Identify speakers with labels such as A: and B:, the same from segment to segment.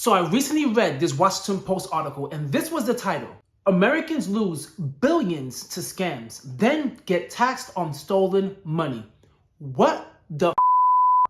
A: So I recently read this Washington Post article, and this was the title: Americans lose billions to scams, then get taxed on stolen money. What the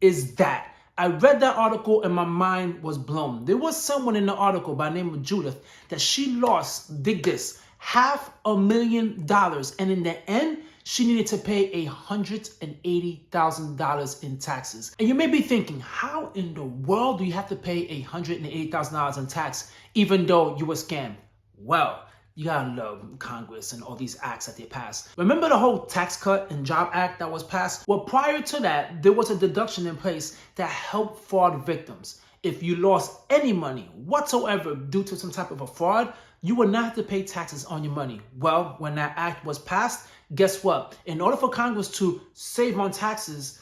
A: is that? I read that article and my mind was blown. There was someone in the article by the name of Judith that she lost, dig this, $500,000, and in the end, she needed to pay $180,000 in taxes. And you may be thinking, how in the world do you have to pay $180,000 in tax even though you were scammed? Well, you gotta love Congress and all these acts that they passed. Remember the whole Tax Cut and Job Act that was passed? Well, prior to that, there was a deduction in place that helped fraud victims. If you lost any money whatsoever due to some type of a fraud, you would not have to pay taxes on your money. Well, when that act was passed, guess what? In order for Congress to save on taxes,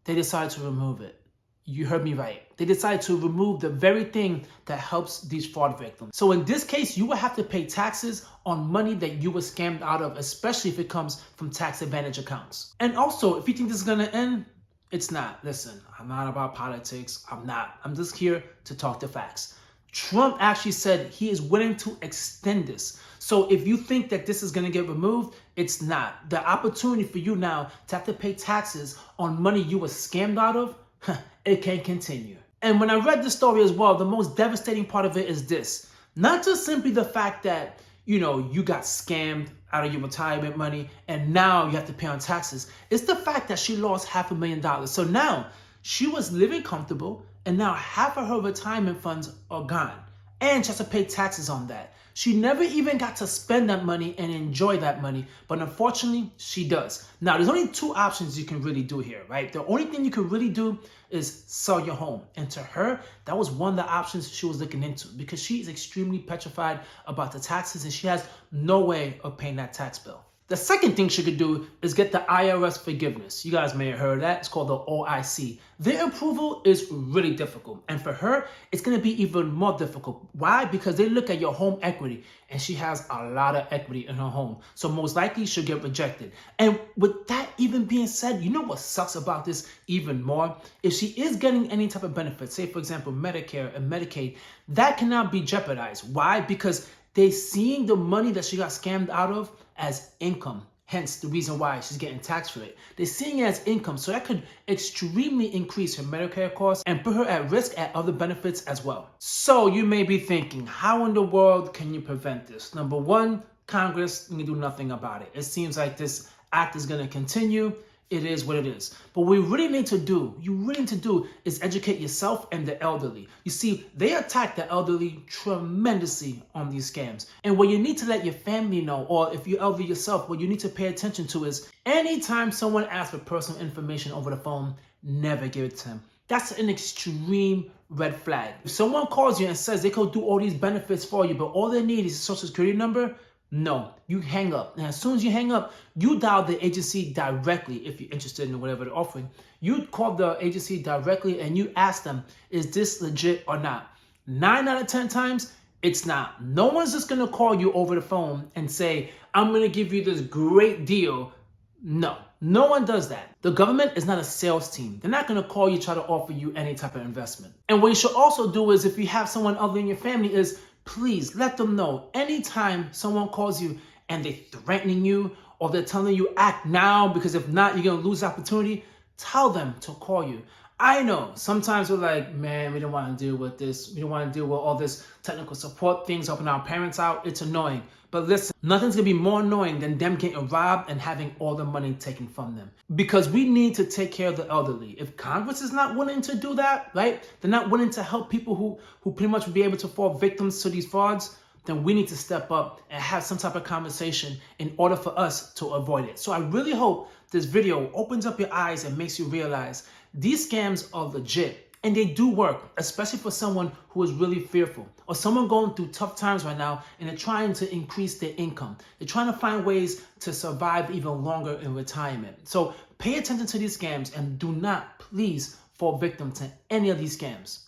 A: they decided to remove it. You heard me right. They decided to remove the very thing that helps these fraud victims. So in this case, you will have to pay taxes on money that you were scammed out of, especially if it comes from tax advantage accounts. And also, if you think this is gonna end, it's not. Listen, I'm not about politics. I'm not. I'm just here to talk the facts. Trump actually said he is willing to extend this. So if you think that this is going to get removed, it's not. The opportunity for you now to have to pay taxes on money you were scammed out of, it can continue. And when I read the story as well, the most devastating part of it is this. Not just simply the fact that, you got scammed out of your retirement money and now you have to pay on taxes. It's the fact that she lost $500,000. So now she was living comfortable, and now half of her retirement funds are gone. And she has to pay taxes on that. She never even got to spend that money and enjoy that money, but unfortunately, she does. Now, there's only two options you can really do here, right? The only thing you can really do is sell your home. And to her, that was one of the options she was looking into, because she is extremely petrified about the taxes and she has no way of paying that tax bill. The second thing she could do is get the IRS forgiveness. You guys may have heard of that. It's called the OIC. Their approval is really difficult. And for her, it's going to be even more difficult. Why? Because they look at your home equity and she has a lot of equity in her home. So most likely she'll get rejected. And with that even being said, you know what sucks about this even more? If she is getting any type of benefits, say for example, Medicare and Medicaid, that cannot be jeopardized. Why? Because they're seeing the money that she got scammed out of as income. Hence the reason why she's getting taxed for it. They're seeing it as income. So that could extremely increase her Medicare costs and put her at risk at other benefits as well. So you may be thinking, how in the world can you prevent this? Number one, Congress can do nothing about it. It seems like this act is going to continue. It is what it is. But what you really need to do is educate yourself and the elderly. You see, they attack the elderly tremendously on these scams. And what you need to let your family know, or if you're elderly yourself, what you need to pay attention to is anytime someone asks for personal information over the phone, never give it to them. That's an extreme red flag. If someone calls you and says they could do all these benefits for you, but all they need is a social security number, no, you hang up. And as soon as you hang up, you dial the agency directly if you're interested in whatever they're offering. You call the agency directly and you ask them, is this legit or not? 9 out of 10 times, it's not. No one's just going to call you over the phone and say, I'm going to give you this great deal. No one does that. The government is not a sales team. They're not going to call you, try to offer you any type of investment. And what you should also do is, if you have someone other in your family, is please let them know anytime someone calls you and they're threatening you or they're telling you act now because if not, you're going to lose opportunity, tell them to call you. I know sometimes we're like, man, we don't want to deal with this. We don't want to deal with all this technical support things, helping our parents out. It's annoying. But listen, nothing's going to be more annoying than them getting robbed and having all the money taken from them. Because we need to take care of the elderly. If Congress is not willing to do that, right? They're not willing to help people who pretty much would be able to fall victims to these frauds, then we need to step up and have some type of conversation in order for us to avoid it. So I really hope this video opens up your eyes and makes you realize these scams are legit. And they do work, especially for someone who is really fearful or someone going through tough times right now and they're trying to increase their income. They're trying to find ways to survive even longer in retirement. So pay attention to these scams and do not, please, fall victim to any of these scams.